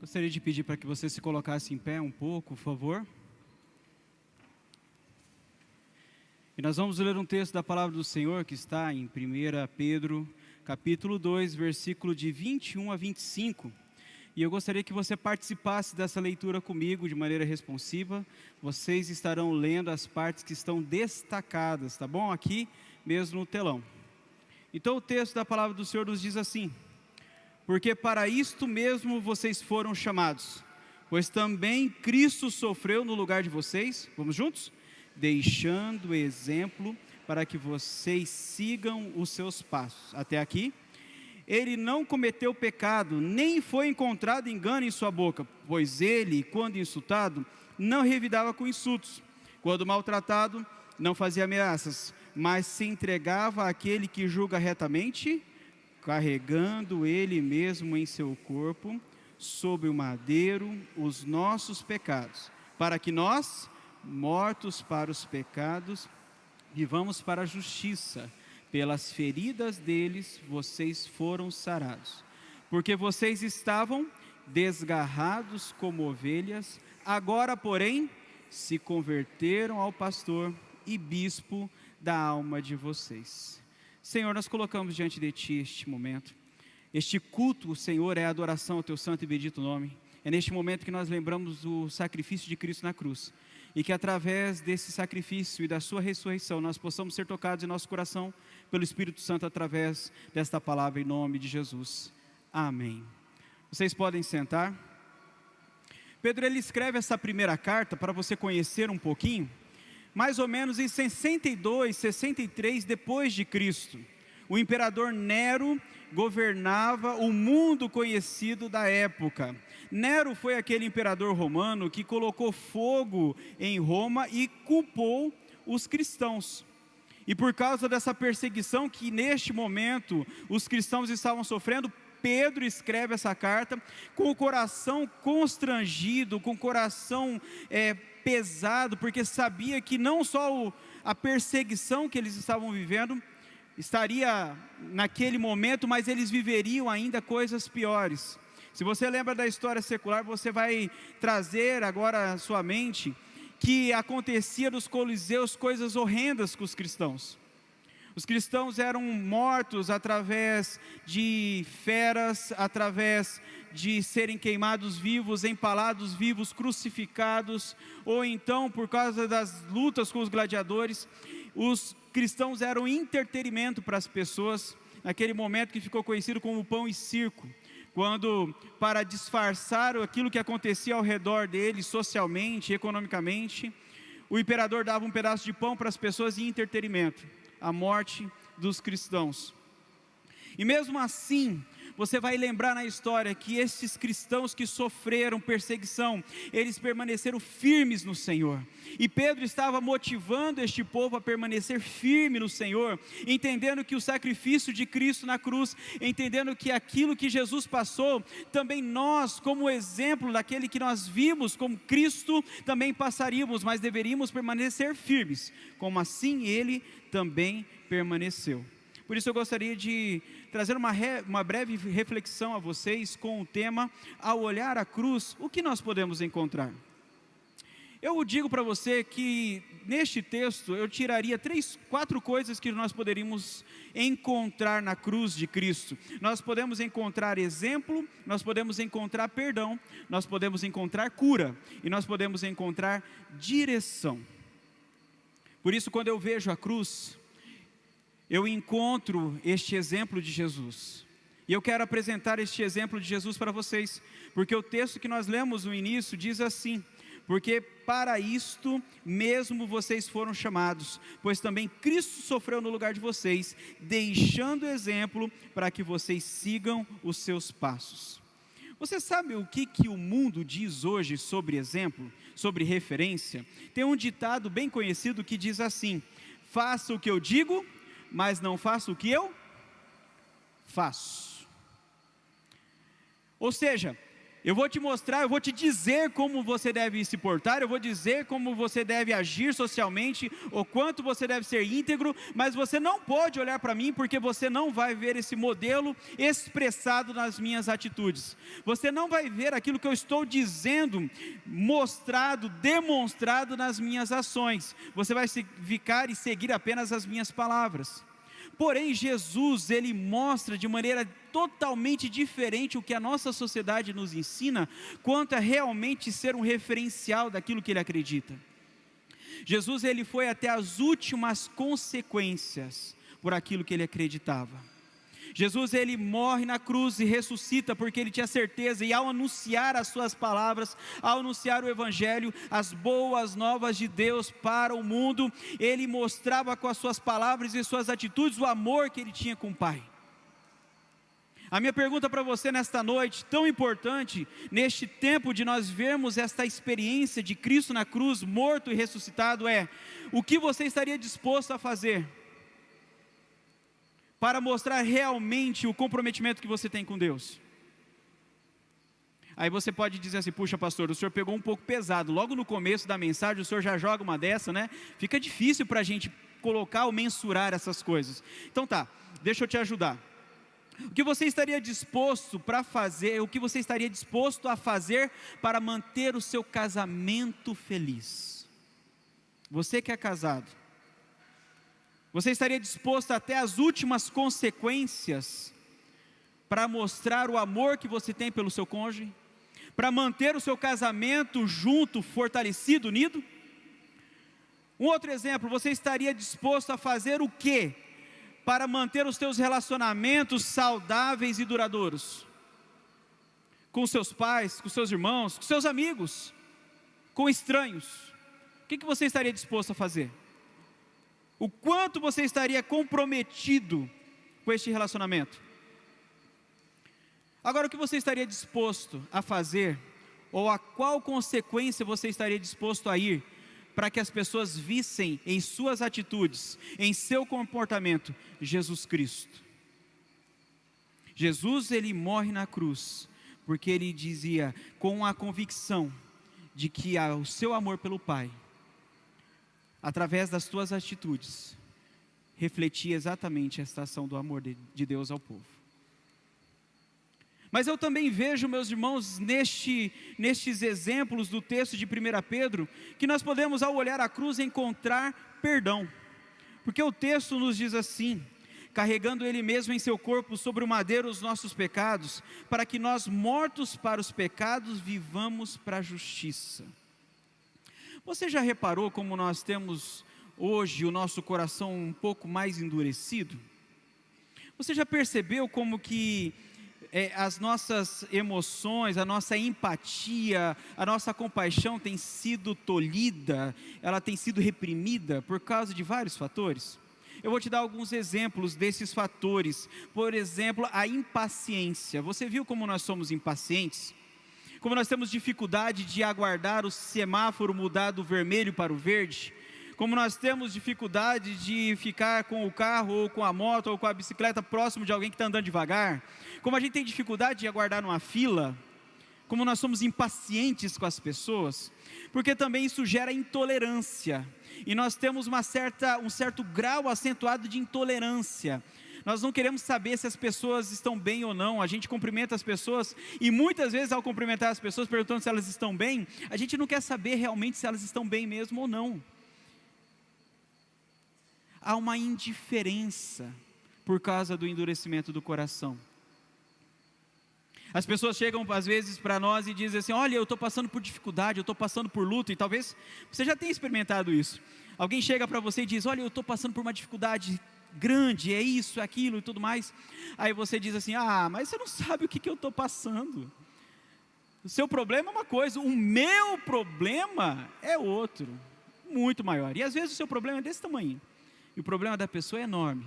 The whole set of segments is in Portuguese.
Gostaria de pedir para que você se colocasse em pé um pouco, por favor. E nós vamos ler um texto da palavra do Senhor que está em 1 Pedro, capítulo 2, versículo de 21 a 25. E eu gostaria que você participasse dessa leitura comigo de maneira responsiva. Vocês estarão lendo as partes que estão destacadas, tá bom? Aqui mesmo no telão. Então o texto da palavra do Senhor nos diz assim: porque para isto mesmo vocês foram chamados, pois também Cristo sofreu no lugar de vocês, vamos juntos? Deixando exemplo para que vocês sigam os seus passos. Até aqui. Ele não cometeu pecado, nem foi encontrado engano em sua boca, pois ele, quando insultado, não revidava com insultos. Quando maltratado, não fazia ameaças, mas se entregava àquele que julga retamente, carregando ele mesmo em seu corpo, sobre o madeiro, os nossos pecados, para que nós, mortos para os pecados, vivamos para a justiça. Pelas feridas deles, vocês foram sarados. Porque vocês estavam desgarrados como ovelhas, agora, porém, se converteram ao pastor e bispo da alma de vocês. Senhor, nós colocamos diante de Ti este momento. Este culto, Senhor, é adoração ao Teu santo e bendito nome. É neste momento que nós lembramos do sacrifício de Cristo na cruz. E que através desse sacrifício e da sua ressurreição, nós possamos ser tocados em nosso coração pelo Espírito Santo através desta palavra em nome de Jesus. Amém. Vocês podem sentar. Pedro, ele escreve essa primeira carta para você conhecer um pouquinho, mais ou menos em 62, 63 depois de Cristo. O imperador Nero governava o mundo conhecido da época. Nero foi aquele imperador romano que colocou fogo em Roma e culpou os cristãos. E por causa dessa perseguição que neste momento os cristãos estavam sofrendo, Pedro escreve essa carta com o coração constrangido, com o coração pesado, porque sabia que não só a perseguição que eles estavam vivendo estaria naquele momento, mas eles viveriam ainda coisas piores. Se você lembra da história secular, você vai trazer agora à sua mente que acontecia nos coliseus coisas horrendas com os cristãos. Os cristãos eram mortos através de feras, através de serem queimados vivos, empalados vivos, crucificados, ou então por causa das lutas com os gladiadores. Os cristãos eram entretenimento para as pessoas, naquele momento que ficou conhecido como pão e circo, quando, para disfarçar aquilo que acontecia ao redor deles, socialmente, economicamente, o imperador dava um pedaço de pão para as pessoas em entretenimento, a morte dos cristãos. E mesmo assim, você vai lembrar na história que esses cristãos que sofreram perseguição, eles permaneceram firmes no Senhor. E Pedro estava motivando este povo a permanecer firme no Senhor, entendendo que o sacrifício de Cristo na cruz, entendendo que aquilo que Jesus passou, também nós, como exemplo daquele que nós vimos como Cristo, também passaríamos, mas deveríamos permanecer firmes, como assim Ele também permaneceu. Por isso eu gostaria de trazer uma breve reflexão a vocês com o tema: ao olhar a cruz, o que nós podemos encontrar? Eu digo para você que neste texto eu tiraria 4 coisas que nós poderíamos encontrar na cruz de Cristo. Nós podemos encontrar exemplo, nós podemos encontrar perdão, nós podemos encontrar cura e nós podemos encontrar direção. Por isso, quando eu vejo a cruz, eu encontro este exemplo de Jesus. E eu quero apresentar este exemplo de Jesus para vocês, porque o texto que nós lemos no início diz assim: porque para isto mesmo vocês foram chamados, pois também Cristo sofreu no lugar de vocês, deixando exemplo para que vocês sigam os seus passos. Você sabe o que o mundo diz hoje sobre exemplo, sobre referência? Tem um ditado bem conhecido que diz assim: faça o que eu digo, mas não faço o que eu faço. Ou seja, Eu vou te mostrar, eu vou te dizer como você deve se portar, eu vou dizer como você deve agir socialmente, o quanto você deve ser íntegro, mas você não pode olhar para mim, porque você não vai ver esse modelo expressado nas minhas atitudes. Você não vai ver aquilo que eu estou dizendo, mostrado, demonstrado nas minhas ações. Você vai ficar e seguir apenas as minhas palavras. Porém, Jesus, ele mostra de maneira totalmente diferente o que a nossa sociedade nos ensina, quanto a realmente ser um referencial daquilo que ele acredita. Jesus, ele foi até as últimas consequências por aquilo que ele acreditava. Jesus, ele morre na cruz e ressuscita porque ele tinha certeza, e ao anunciar as suas palavras, ao anunciar o evangelho, as boas novas de Deus para o mundo, ele mostrava com as suas palavras e suas atitudes o amor que ele tinha com o Pai. A minha pergunta para você nesta noite, tão importante, neste tempo de nós vermos esta experiência de Cristo na cruz, morto e ressuscitado, é: o que você estaria disposto a fazer para mostrar realmente o comprometimento que você tem com Deus? Aí você pode dizer assim: puxa pastor, o senhor pegou um pouco pesado, logo no começo da mensagem o senhor já joga uma dessa, né? Fica difícil para a gente colocar ou mensurar essas coisas. Então tá, deixa eu te ajudar. O que você estaria disposto para fazer, o que você estaria disposto a fazer para manter o seu casamento feliz? Você que é casado, você estaria disposto até as últimas consequências para mostrar o amor que você tem pelo seu cônjuge? Para manter o seu casamento junto, fortalecido, unido? Um outro exemplo: você estaria disposto a fazer o quê para manter os seus relacionamentos saudáveis e duradouros? Com seus pais, com seus irmãos, com seus amigos, com estranhos? O que você estaria disposto a fazer? O quanto você estaria comprometido com este relacionamento? Agora, o que você estaria disposto a fazer, ou a qual consequência você estaria disposto a ir, para que as pessoas vissem em suas atitudes, em seu comportamento, Jesus Cristo? Jesus, ele morre na cruz, porque ele dizia, com a convicção de que o seu amor pelo Pai, através das tuas atitudes, refletia exatamente esta ação do amor de Deus ao povo. Mas eu também vejo, meus irmãos, nestes exemplos do texto de 1 Pedro, que nós podemos, ao olhar a cruz, encontrar perdão. Porque o texto nos diz assim: carregando Ele mesmo em seu corpo sobre o madeiro os nossos pecados, para que nós, mortos para os pecados, vivamos para a justiça. Você já reparou como nós temos hoje o nosso coração um pouco mais endurecido? Você já percebeu como que as nossas emoções, a nossa empatia, a nossa compaixão tem sido tolhida, ela tem sido reprimida por causa de vários fatores? Eu vou te dar alguns exemplos desses fatores. Por exemplo, a impaciência. Você viu como nós somos impacientes? Como nós temos dificuldade de aguardar o semáforo mudar do vermelho para o verde? Como nós temos dificuldade de ficar com o carro, ou com a moto, ou com a bicicleta próximo de alguém que está andando devagar? Como a gente tem dificuldade de aguardar numa fila? Como nós somos impacientes com as pessoas? Porque também isso gera intolerância, e nós temos um certo grau acentuado de intolerância. Nós não queremos saber se as pessoas estão bem ou não. A gente cumprimenta as pessoas, e muitas vezes ao cumprimentar as pessoas, perguntando se elas estão bem, a gente não quer saber realmente se elas estão bem mesmo ou não. Há uma indiferença por causa do endurecimento do coração. As pessoas chegam às vezes para nós e dizem assim: olha, eu estou passando por dificuldade, eu estou passando por luta. E talvez você já tenha experimentado isso. Alguém chega para você e diz: olha, eu estou passando por uma dificuldade grande, é isso, é aquilo e tudo mais. Aí você diz assim: ah, mas você não sabe o que eu estou passando. O seu problema é uma coisa, o meu problema é outro, muito maior. E às vezes o seu problema é desse tamanho, e o problema da pessoa é enorme.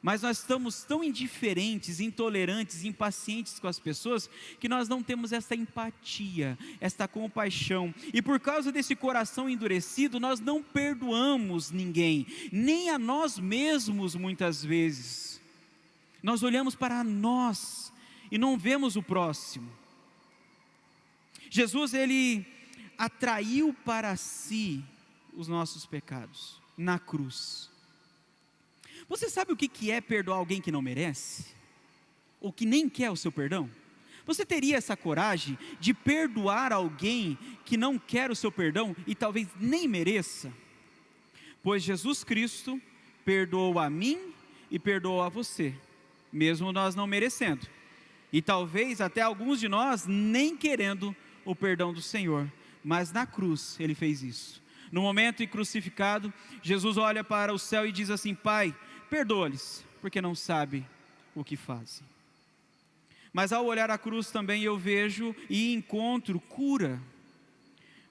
Mas nós estamos tão indiferentes, intolerantes, impacientes com as pessoas, que nós não temos essa empatia, esta compaixão. E por causa desse coração endurecido, nós não perdoamos ninguém, nem a nós mesmos muitas vezes. Nós olhamos para nós e não vemos o próximo. Jesus, ele atraiu para si os nossos pecados na cruz. Você sabe o que é perdoar alguém que não merece? Ou que nem quer o seu perdão? Você teria essa coragem de perdoar alguém que não quer o seu perdão e talvez nem mereça? Pois Jesus Cristo perdoou a mim e perdoou a você, mesmo nós não merecendo. E talvez até alguns de nós nem querendo o perdão do Senhor. Mas na cruz Ele fez isso. No momento em crucificado, Jesus olha para o céu e diz assim: Pai, perdoa-lhes, porque não sabem o que fazem. Mas ao olhar a cruz também eu vejo e encontro cura.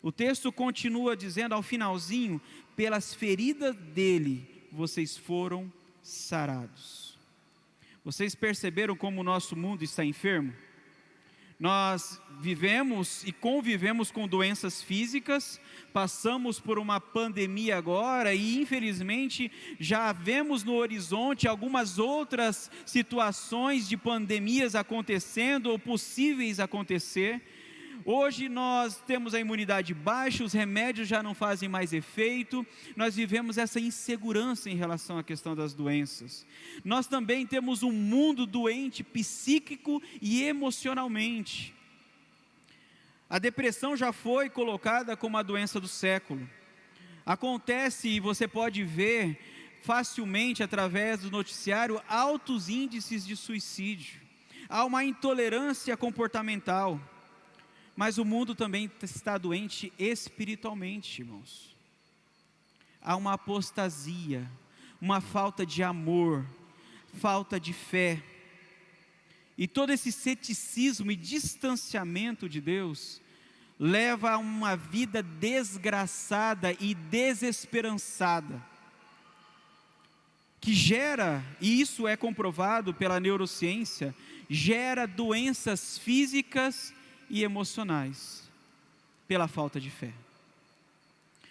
O texto continua dizendo ao finalzinho: pelas feridas dele vocês foram sarados. Vocês perceberam como o nosso mundo está enfermo? Nós vivemos e convivemos com doenças físicas, passamos por uma pandemia agora e infelizmente já vemos no horizonte algumas outras situações de pandemias acontecendo ou possíveis acontecer. Hoje nós temos a imunidade baixa, os remédios já não fazem mais efeito, nós vivemos essa insegurança em relação à questão das doenças. Nós também temos um mundo doente psíquico e emocionalmente. A depressão já foi colocada como a doença do século. Acontece, e você pode ver facilmente através do noticiário, altos índices de suicídio. Há uma intolerância comportamental. Mas o mundo também está doente espiritualmente, irmãos. Há uma apostasia, uma falta de amor, falta de fé. E todo esse ceticismo e distanciamento de Deus leva a uma vida desgraçada e desesperançada, que gera, e isso é comprovado pela neurociência, gera doenças físicas e emocionais, pela falta de fé.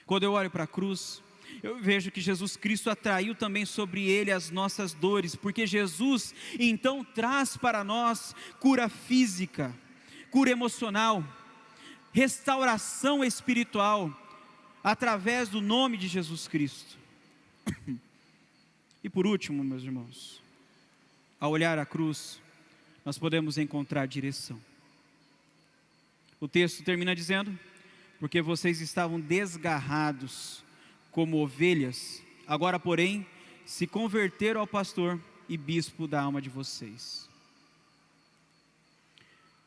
Quando eu olho para a cruz, eu vejo que Jesus Cristo atraiu também sobre Ele as nossas dores, porque Jesus então traz para nós cura física, cura emocional, restauração espiritual, através do nome de Jesus Cristo. E por último, meus irmãos, ao olhar a cruz, nós podemos encontrar direção. O texto termina dizendo: porque vocês estavam desgarrados como ovelhas, agora porém se converteram ao pastor e bispo da alma de vocês.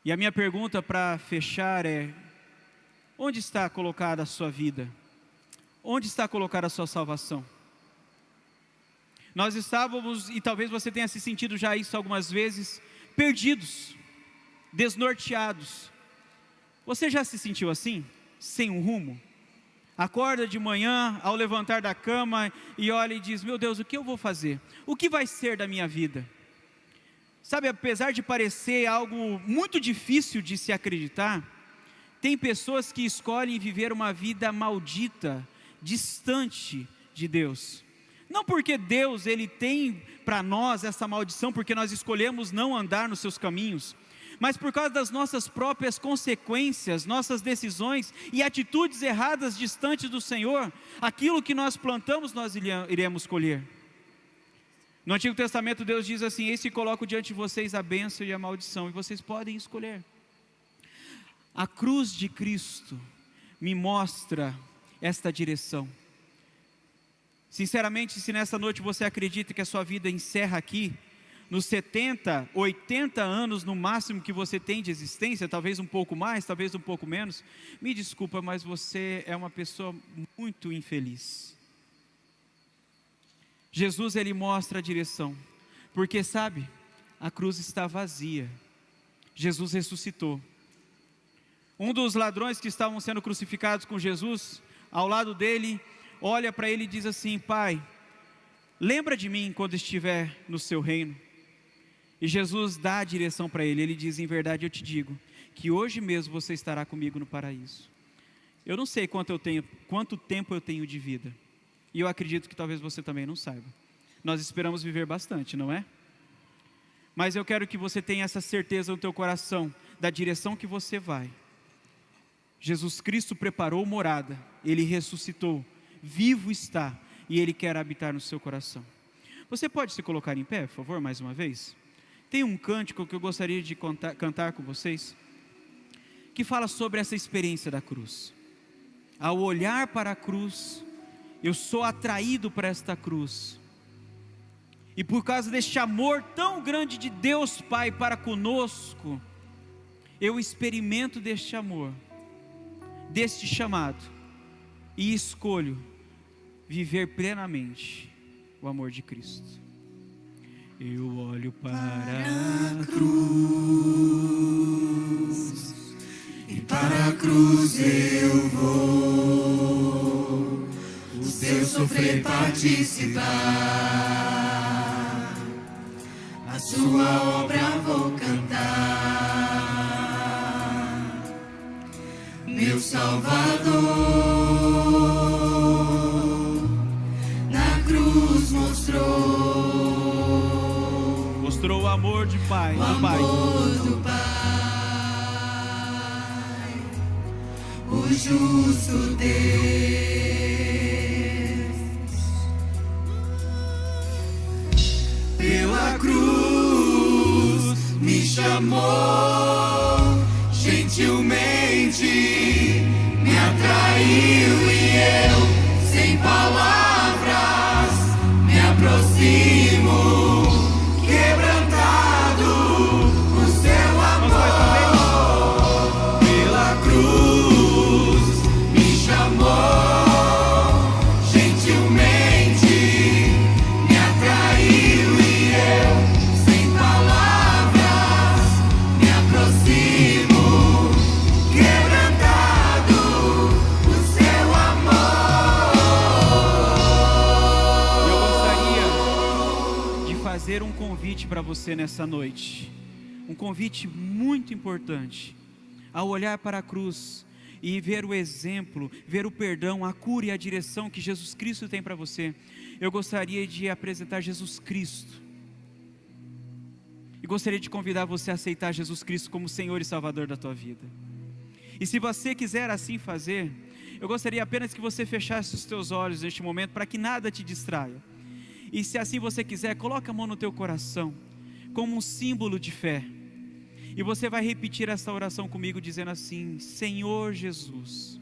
E a minha pergunta para fechar é: onde está colocada a sua vida? Onde está colocada a sua salvação? Nós estávamos, e talvez você tenha se sentido já isso algumas vezes, perdidos, desnorteados. Você já se sentiu assim? Sem um rumo? Acorda de manhã, ao levantar da cama, e olha e diz: meu Deus, o que eu vou fazer? O que vai ser da minha vida? Sabe, apesar de parecer algo muito difícil de se acreditar, tem pessoas que escolhem viver uma vida maldita, distante de Deus. Não porque Deus, Ele tem para nós essa maldição, porque nós escolhemos não andar nos seus caminhos, mas por causa das nossas próprias consequências, nossas decisões e atitudes erradas distantes do Senhor, aquilo que nós plantamos nós iremos colher. No Antigo Testamento Deus diz assim: eis que coloco diante de vocês a bênção e a maldição, e vocês podem escolher. A cruz de Cristo me mostra esta direção. Sinceramente, se nessa noite você acredita que a sua vida encerra aqui, nos 70, 80 anos no máximo que você tem de existência, talvez um pouco mais, talvez um pouco menos, me desculpa, mas você é uma pessoa muito infeliz. Jesus, Ele mostra a direção, porque sabe, a cruz está vazia, Jesus ressuscitou. Um dos ladrões que estavam sendo crucificados com Jesus, ao lado dele, olha para ele e diz assim: Pai, lembra de mim quando estiver no seu reino. E Jesus dá a direção para ele. Ele diz: em verdade eu te digo, que hoje mesmo você estará comigo no paraíso. Eu não sei quanto tempo eu tenho de vida, e eu acredito que talvez você também não saiba. Nós esperamos viver bastante, não é? Mas eu quero que você tenha essa certeza no teu coração, da direção que você vai. Jesus Cristo preparou morada, Ele ressuscitou, vivo está, e Ele quer habitar no seu coração. Você pode se colocar em pé, por favor, mais uma vez? Tem um cântico que eu gostaria de cantar com vocês, que fala sobre essa experiência da cruz. Ao olhar para a cruz, eu sou atraído para esta cruz, e por causa deste amor tão grande de Deus Pai para conosco, eu experimento deste amor, deste chamado, e escolho viver plenamente o amor de Cristo. Eu olho para a cruz, e para a cruz eu vou, o seu sofrer participar, a sua obra vou cantar. Meu Salvador na cruz mostrou o amor de Pai, o amor do Pai, o justo Deus. Pela cruz me chamou, gentilmente me atraiu, e eu, sem palavras, me aproximo, quebrantado o seu amor. Pela cruz me chamou, gentilmente me atraiu, e eu, sem palavras, me aproximo, quebrantado o seu amor. Eu gostaria de fazer um convite para você nessa noite, um convite muito importante. Ao olhar para a cruz e ver o exemplo, ver o perdão, a cura e a direção que Jesus Cristo tem para você, eu gostaria de apresentar Jesus Cristo, e gostaria de convidar você a aceitar Jesus Cristo como Senhor e Salvador da tua vida. E se você quiser assim fazer, eu gostaria apenas que você fechasse os teus olhos neste momento, para que nada te distraia. E se assim você quiser, coloque a mão no teu coração, como um símbolo de fé. E você vai repetir essa oração comigo, dizendo assim: Senhor Jesus,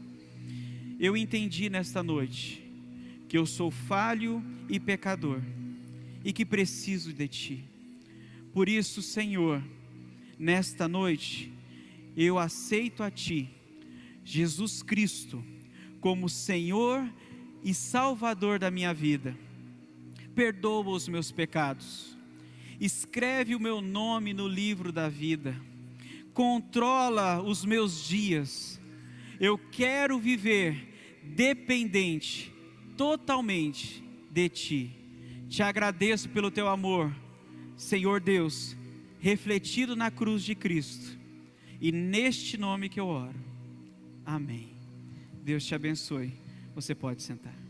eu entendi nesta noite que eu sou falho e pecador, e que preciso de Ti. Por isso, Senhor, nesta noite, eu aceito a Ti, Jesus Cristo, como Senhor e Salvador da minha vida. Perdoa os meus pecados, escreve o meu nome no livro da vida, controla os meus dias. Eu quero viver dependente totalmente de Ti. Te agradeço pelo Teu amor, Senhor Deus, refletido na cruz de Cristo, e neste nome que eu oro, amém. Deus te abençoe. Você pode sentar.